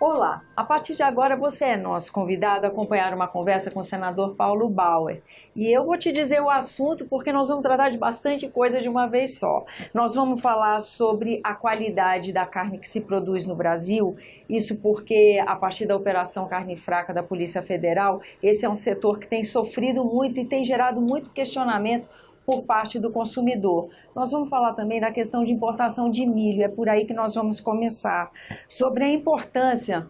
Olá, a partir de agora você é nosso convidado a acompanhar uma conversa com o senador Paulo Bauer. E eu vou te dizer o assunto porque nós vamos tratar de bastante coisa de uma vez só. Nós vamos falar sobre a qualidade da carne que se produz no Brasil, isso porque a partir da Operação Carne Fraca da Polícia Federal, esse é um setor que tem sofrido muito e tem gerado muito questionamento por parte do consumidor. Nós vamos falar também da questão de importação de milho, é por aí que nós vamos começar. Sobre a importância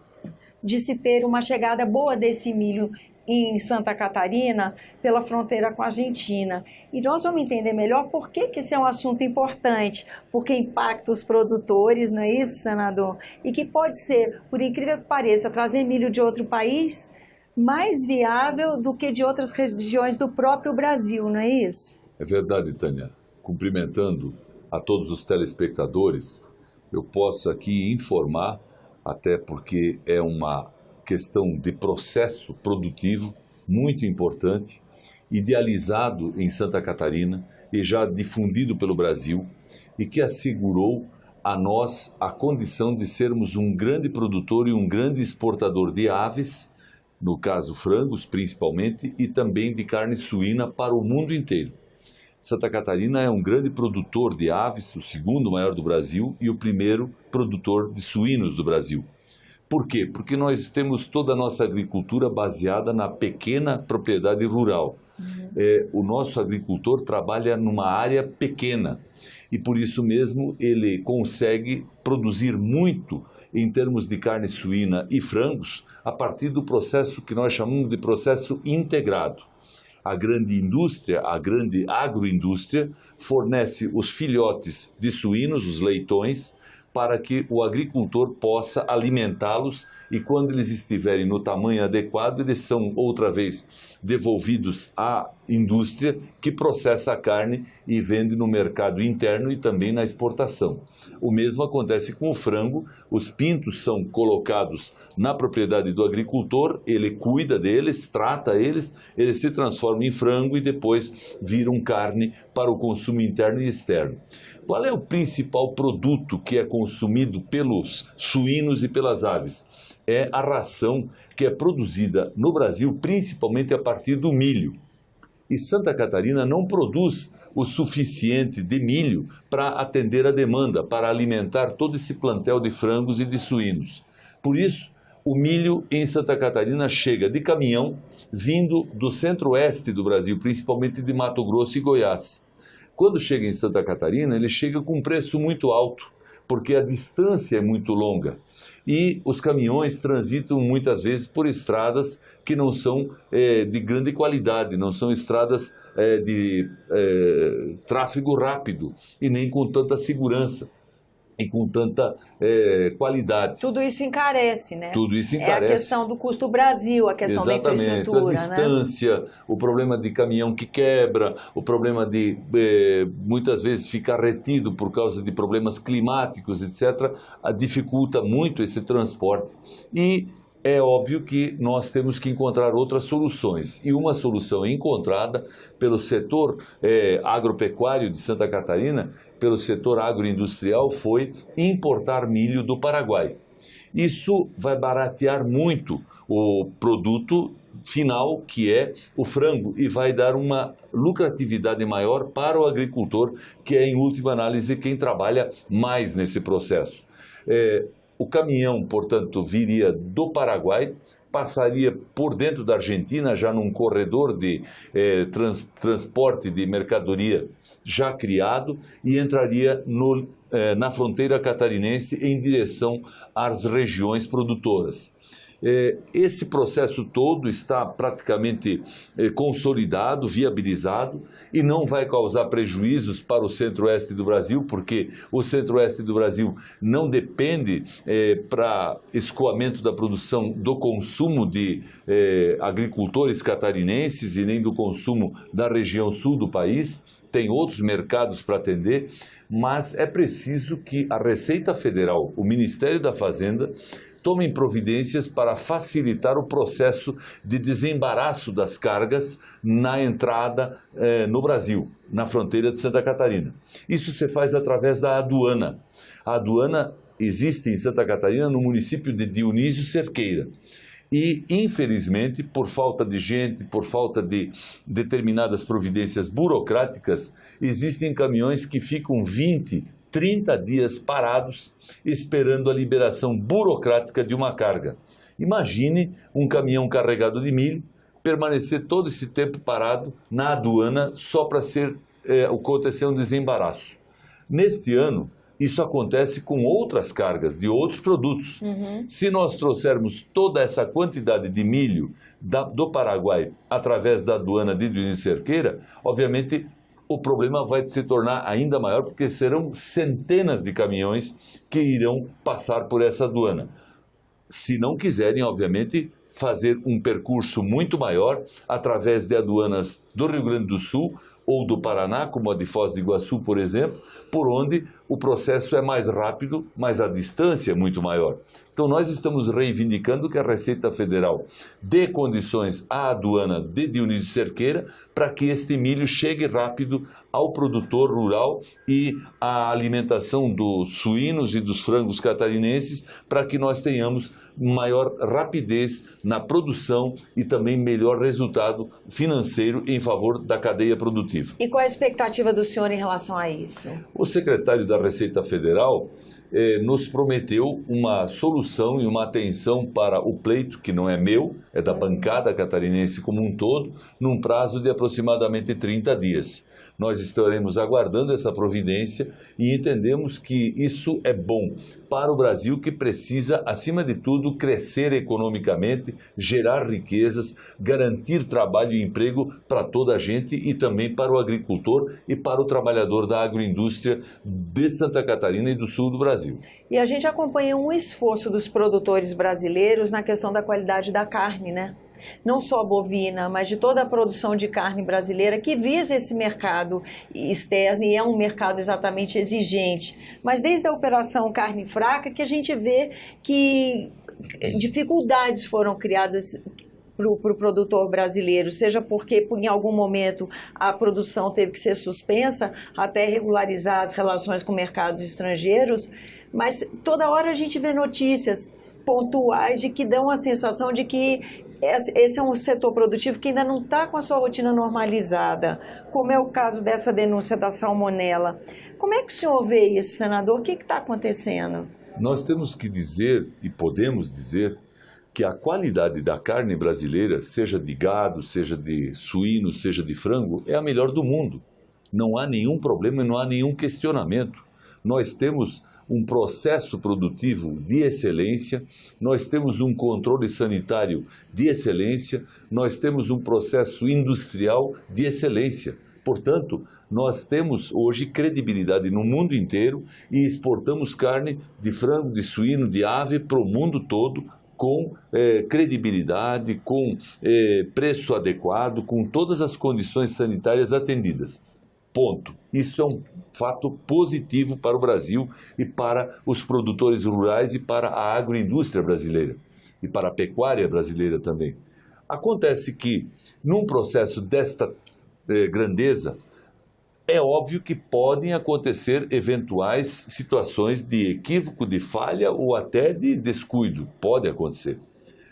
de se ter uma chegada boa desse milho em Santa Catarina, pela fronteira com a Argentina. E nós vamos entender melhor por que esse é um assunto importante, porque impacta os produtores, não é isso, senador? E que pode ser, por incrível que pareça, trazer milho de outro país mais viável do que de outras regiões do próprio Brasil, não é isso? É verdade, Tânia. Cumprimentando a todos os telespectadores, eu posso aqui informar, até porque é uma questão de processo produtivo muito importante, idealizado em Santa Catarina e já difundido pelo Brasil, e que assegurou a nós a condição de sermos um grande produtor e um grande exportador de aves, no caso frangos principalmente, e também de carne suína para o mundo inteiro. Santa Catarina é um grande produtor de aves, o segundo maior do Brasil e o primeiro produtor de suínos do Brasil. Por quê? Porque nós temos toda a nossa agricultura baseada na pequena propriedade rural. O nosso agricultor trabalha numa área pequena e por isso mesmo ele consegue produzir muito em termos de carne suína e frangos a partir do processo que nós chamamos de processo integrado. A grande indústria, a grande agroindústria, fornece os filhotes de suínos, os leitões, para que o agricultor possa alimentá-los e quando eles estiverem no tamanho adequado, eles são outra vez devolvidos à indústria que processa a carne e vende no mercado interno e também na exportação. O mesmo acontece com o frango, os pintos são colocados na propriedade do agricultor, ele cuida deles, trata eles se transformam em frango e depois viram carne para o consumo interno e externo. Qual é o principal produto que é consumido pelos suínos e pelas aves? É a ração que é produzida no Brasil, principalmente a partir do milho. E Santa Catarina não produz o suficiente de milho para atender a demanda, para alimentar todo esse plantel de frangos e de suínos. Por isso, o milho em Santa Catarina chega de caminhão, vindo do centro-oeste do Brasil, principalmente de Mato Grosso e Goiás. Quando chega em Santa Catarina, ele chega com um preço muito alto, porque a distância é muito longa. E os caminhões transitam muitas vezes por estradas que não são de grande qualidade, não são estradas de tráfego rápido e nem com tanta segurança e com tanta qualidade. Tudo isso encarece, né? Tudo isso encarece. É a questão do custo Brasil, a questão da infraestrutura, a distância, né? O problema de caminhão que quebra, o problema de muitas vezes ficar retido por causa de problemas climáticos, etc., dificulta muito esse transporte. E é óbvio que nós temos que encontrar outras soluções. E uma solução encontrada pelo setor agropecuário de Santa Catarina, pelo setor agroindustrial, foi importar milho do Paraguai. Isso vai baratear muito o produto final, que é o frango, e vai dar uma lucratividade maior para o agricultor, que é, em última análise, quem trabalha mais nesse processo. O caminhão, portanto, viria do Paraguai, passaria por dentro da Argentina, já num corredor de transporte de mercadoria já criado, e entraria na fronteira catarinense em direção às regiões produtoras. Esse processo todo está praticamente consolidado, viabilizado, e não vai causar prejuízos para o centro-oeste do Brasil, porque o centro-oeste do Brasil não depende para escoamento da produção do consumo de agricultores catarinenses e nem do consumo da região sul do país, tem outros mercados para atender, mas é preciso que a Receita Federal, o Ministério da Fazenda, tomem providências para facilitar o processo de desembaraço das cargas na entrada no Brasil, na fronteira de Santa Catarina. Isso se faz através da aduana. A aduana existe em Santa Catarina, no município de Dionísio Cerqueira. E, infelizmente, por falta de gente, por falta de determinadas providências burocráticas, existem caminhões que ficam 20, 30 dias parados esperando a liberação burocrática de uma carga. Imagine um caminhão carregado de milho permanecer todo esse tempo parado na aduana só para acontecer um desembaraço. Neste ano, isso acontece com outras cargas de outros produtos. Se nós trouxermos toda essa quantidade de milho do Paraguai através da aduana de Dionísio Cerqueira, obviamente o problema vai se tornar ainda maior, porque serão centenas de caminhões que irão passar por essa aduana. Se não quiserem, obviamente, fazer um percurso muito maior através de aduanas do Rio Grande do Sul ou do Paraná, como a de Foz do Iguaçu, por exemplo, por onde o processo é mais rápido, mas a distância é muito maior. Então, nós estamos reivindicando que a Receita Federal dê condições à aduana de Dionísio Cerqueira para que este milho chegue rápido ao produtor rural e à alimentação dos suínos e dos frangos catarinenses, para que nós tenhamos maior rapidez na produção e também melhor resultado financeiro em favor da cadeia produtiva. E qual a expectativa do senhor em relação a isso? O secretário da Receita Federal nos prometeu uma solução e uma atenção para o pleito, que não é meu, é da bancada catarinense como um todo, num prazo de aproximadamente 30 dias. Nós estaremos aguardando essa providência e entendemos que isso é bom para o Brasil, que precisa, acima de tudo, crescer economicamente, gerar riquezas, garantir trabalho e emprego para toda a gente e também para o agricultor e para o trabalhador da agroindústria de Santa Catarina e do sul do Brasil. E a gente acompanha um esforço dos produtores brasileiros na questão da qualidade da carne, né? Não só bovina, mas de toda a produção de carne brasileira que visa esse mercado externo, e é um mercado exatamente exigente. Mas desde a Operação Carne Fraca que a gente vê que dificuldades foram criadas para o produtor brasileiro, seja porque em algum momento a produção teve que ser suspensa até regularizar as relações com mercados estrangeiros, mas toda hora a gente vê notícias pontuais de que dão a sensação de que esse é um setor produtivo que ainda não está com a sua rotina normalizada, como é o caso dessa denúncia da salmonela. Como é que o senhor vê isso, senador? O que está acontecendo? Nós temos que dizer, e podemos dizer, que a qualidade da carne brasileira, seja de gado, seja de suíno, seja de frango, é a melhor do mundo. Não há nenhum problema e não há nenhum questionamento. Nós temos um processo produtivo de excelência, nós temos um controle sanitário de excelência, nós temos um processo industrial de excelência. Portanto, nós temos hoje credibilidade no mundo inteiro e exportamos carne de frango, de suíno, de ave para o mundo todo, com credibilidade, com preço adequado, com todas as condições sanitárias atendidas. Ponto. Isso é um fato positivo para o Brasil e para os produtores rurais e para a agroindústria brasileira e para a pecuária brasileira também. Acontece que, num processo desta grandeza, é óbvio que podem acontecer eventuais situações de equívoco, de falha ou até de descuido. Pode acontecer.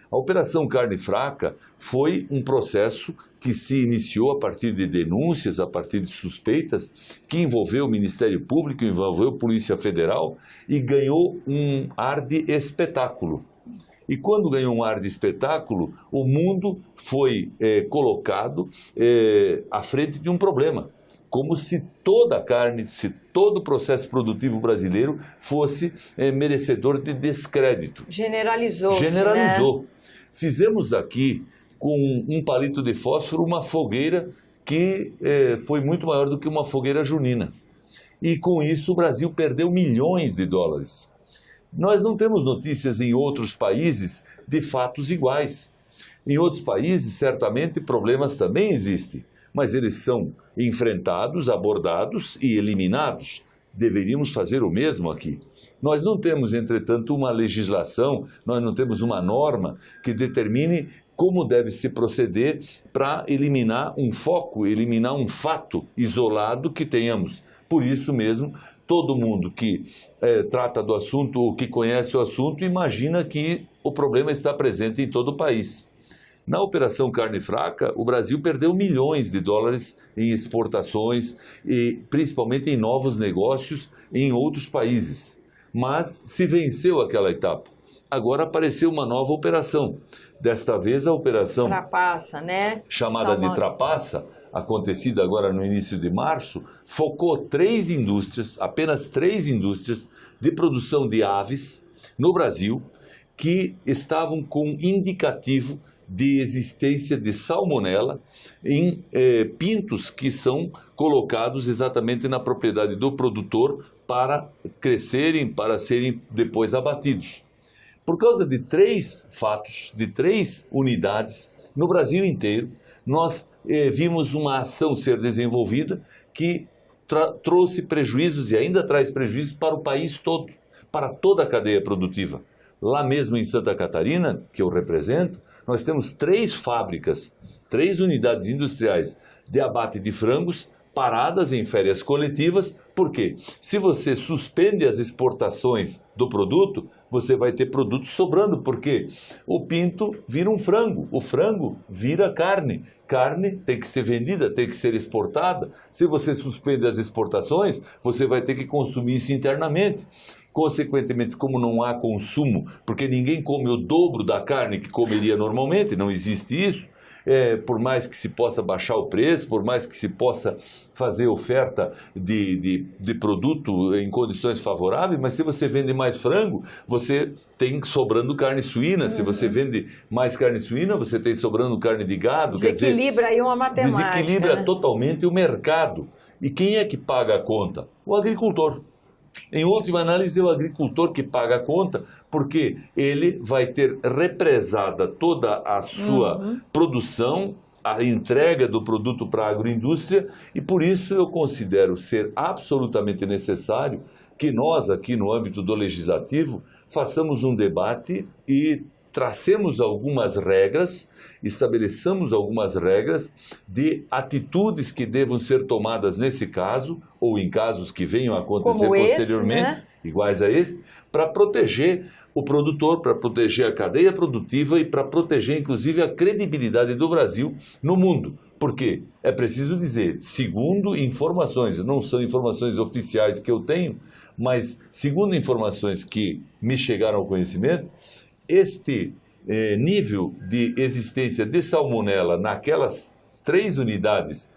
A Operação Carne Fraca foi um processo que se iniciou a partir de denúncias, a partir de suspeitas, que envolveu o Ministério Público, envolveu a Polícia Federal e ganhou um ar de espetáculo. E quando ganhou um ar de espetáculo, o mundo foi colocado à frente de um problema. Como se toda a carne, se todo o processo produtivo brasileiro fosse merecedor de descrédito. Generalizou-se, Generalizou. né? Fizemos daqui, com um palito de fósforo, uma fogueira que foi muito maior do que uma fogueira junina. E com isso o Brasil perdeu milhões de dólares. Nós não temos notícias em outros países de fatos iguais. Em outros países, certamente, problemas também existem, mas eles são enfrentados, abordados e eliminados. Deveríamos fazer o mesmo aqui. Nós não temos, entretanto, uma legislação, nós não temos uma norma que determine como deve se proceder para eliminar um foco, eliminar um fato isolado que tenhamos Por isso mesmo, todo mundo que trata do assunto ou que conhece o assunto imagina que o problema está presente em todo o país. Na Operação Carne Fraca, o Brasil perdeu milhões de dólares em exportações e principalmente em novos negócios em outros países. Mas se venceu aquela etapa. Agora apareceu uma nova operação. Desta vez a operação Trapaça, né? chamada de Trapaça, acontecida agora no início de março, focou apenas três indústrias de produção de aves no Brasil que estavam com indicativo de existência de salmonela em pintos que são colocados exatamente na propriedade do produtor para crescerem, para serem depois abatidos. Por causa de três fatos, de três unidades, no Brasil inteiro, nós vimos uma ação ser desenvolvida que trouxe prejuízos e ainda traz prejuízos para o país todo, para toda a cadeia produtiva. Lá mesmo em Santa Catarina, que eu represento, nós temos três fábricas, três unidades industriais de abate de frangos paradas em férias coletivas. Por quê? Se você suspende as exportações do produto, você vai ter produto sobrando, porque o pinto vira um frango, o frango vira carne. Carne tem que ser vendida, tem que ser exportada. Se você suspende as exportações, você vai ter que consumir isso internamente. Consequentemente, como não há consumo, porque ninguém come o dobro da carne que comeria normalmente, não existe isso, por mais que se possa baixar o preço, por mais que se possa fazer oferta de produto em condições favoráveis, mas se você vende mais frango, você tem sobrando carne suína. Se você vende mais carne suína, você tem sobrando carne de gado. Desequilibra aí uma matemática. Desequilibra, né? Totalmente o mercado. E quem é que paga a conta? O agricultor. Em última análise, é o agricultor que paga a conta, porque ele vai ter represada toda a sua produção, a entrega do produto para a agroindústria, e por isso eu considero ser absolutamente necessário que nós, aqui no âmbito do legislativo, façamos um debate e tracemos algumas regras, estabeleçamos algumas regras de atitudes que devam ser tomadas nesse caso, ou em casos que venham a acontecer posteriormente, né? Iguais a esse, para proteger o produtor, para proteger a cadeia produtiva e para proteger, inclusive, a credibilidade do Brasil no mundo. Porque é preciso dizer, segundo informações, não são informações oficiais que eu tenho, mas segundo informações que me chegaram ao conhecimento, este nível de existência de salmonela naquelas três unidades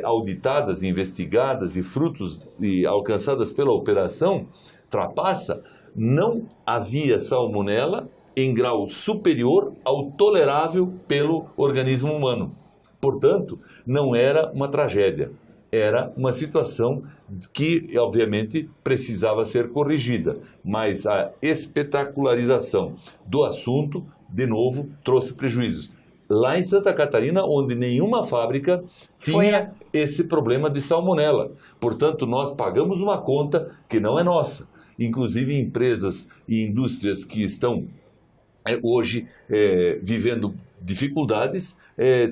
auditadas, investigadas e frutos alcançadas pela operação Trapaça, não havia salmonela em grau superior ao tolerável pelo organismo humano. Portanto, não era uma tragédia. Era uma situação que, obviamente, precisava ser corrigida, mas a espetacularização do assunto, de novo, trouxe prejuízos. Lá em Santa Catarina, onde nenhuma fábrica tinha esse problema de salmonela. Portanto, nós pagamos uma conta que não é nossa. Inclusive, empresas e indústrias que estão hoje vivendo dificuldades,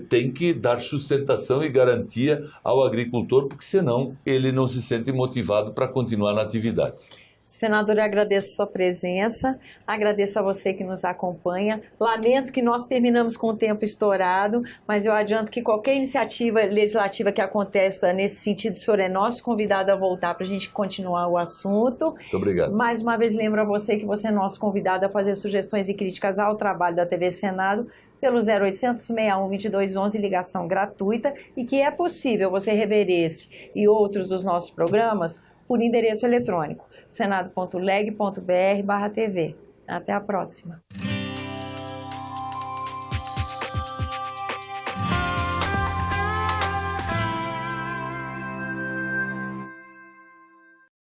tem que dar sustentação e garantia ao agricultor, porque senão ele não se sente motivado para continuar na atividade. Senador, eu agradeço a sua presença, agradeço a você que nos acompanha. Lamento que nós terminamos com o tempo estourado, mas eu adianto que qualquer iniciativa legislativa que aconteça nesse sentido, o senhor é nosso convidado a voltar para a gente continuar o assunto. Muito obrigado. Mais uma vez lembro a você que você é nosso convidado a fazer sugestões e críticas ao trabalho da TV Senado pelo 0800 61 2211, ligação gratuita, e que é possível você rever esse e outros dos nossos programas por endereço eletrônico senado.leg.br/tv. Até a próxima.